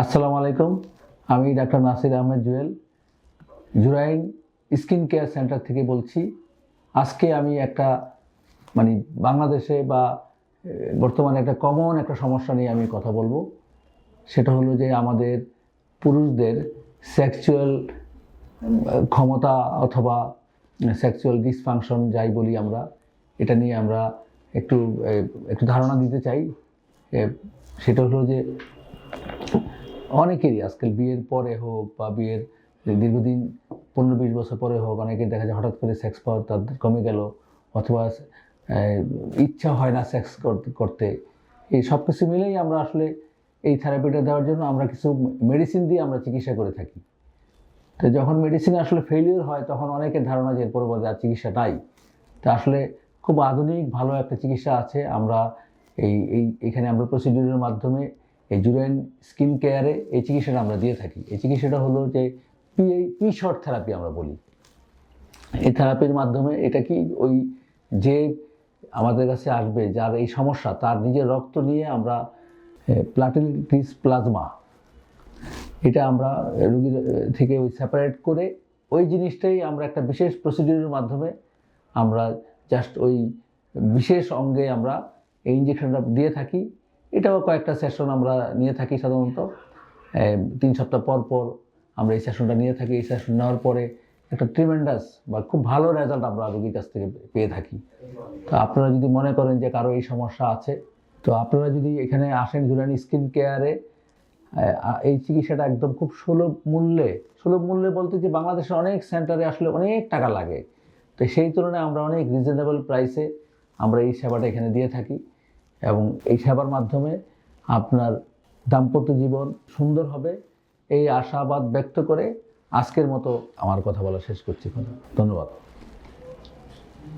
আসসালামু আলাইকুম। আমি doctor Nasir Ahmed Jewel, Jurain skin care centre থেকে বলছি। আজকে আমি একটা বাংলাদেশে বা বর্তমানে একটা কমন একটা সমস্যা নিয়ে আমি কথা বলবো। সেটা হলো যে আমাদের পুরুষদের সেক্সুয়াল ক্ষমতা অথবা সেক্সুয়াল ডিসফাংশন যাই বলি আমরা, এটা নিয়ে আমরা একটু একটু ধারণা দিতে চাই। সেটা হলো যে অনেকেরই আজকাল বিয়ের পরে হোক বা বিয়ের দীর্ঘদিন 15-20 বছর পরে হোক, অনেকে দেখা যায় হঠাৎ করে সেক্স পাওয়ার তাদের কমে গেল, অথবা ইচ্ছা হয় না সেক্স করতে। এই সব কিছু মিলেই আমরা আসলে এই থেরাপিটা দেওয়ার জন্য আমরা কিছু মেডিসিন দিয়ে আমরা চিকিৎসা করে থাকি। তো যখন মেডিসিন আসলে ফেলিওর হয়, তখন অনেকের ধারণা যে এরপর আর চিকিৎসা নাই। তা আসলে খুব আধুনিক ভালো একটা চিকিৎসা আছে। আমরা এইখানে আমরা প্রসিডিউরের মাধ্যমে এই জুরাইন স্কিন কেয়ারে এই চিকিৎসাটা আমরা দিয়ে থাকি। এই চিকিৎসাটা হলো যে পি শর্ট থেরাপি আমরা বলি। এই থেরাপির মাধ্যমে এটা কি ওই যে আমাদের কাছে আসবে যার এই সমস্যা, তার নিজের রক্ত নিয়ে আমরা প্লাটিলেটিস প্লাজমা এটা আমরা রুগীর থেকে ওই সেপারেট করে ওই জিনিসটাই আমরা একটা বিশেষ প্রসিডিউরের মাধ্যমে আমরা জাস্ট ওই বিশেষ অঙ্গে আমরা এই ইঞ্জেকশনটা দিয়ে থাকি। এটাও কয়েকটা সেশন আমরা নিয়ে থাকি। সাধারণত 3 সপ্তাহ পর পর আমরা এই সেশনটা নিয়ে থাকি। এই সেশন নেওয়ার পরে একটা ট্রিমেন্ডাস বা খুব ভালো রেজাল্ট আমরা রোগীর কাছ থেকে পেয়ে থাকি। তো আপনারা যদি মনে করেন যে কারো এই সমস্যা আছে, তো আপনারা যদি এখানে আসেন জুরাইন স্কিন কেয়ারে, এই চিকিৎসাটা একদম খুব সুলভ মূল্যে বলতে যে বাংলাদেশের অনেক সেন্টারে আসলে অনেক টাকা লাগে, তো সেই তুলনায় আমরা অনেক রিজনেবল প্রাইসে আমরা এই সেবাটা এখানে দিয়ে থাকি। এবং এই সেবার মাধ্যমে আপনার দাম্পত্য জীবন সুন্দর হবে, এই আশাবাদ ব্যক্ত করে আজকের মতো আমার কথা বলা শেষ করছি। ধন্যবাদ।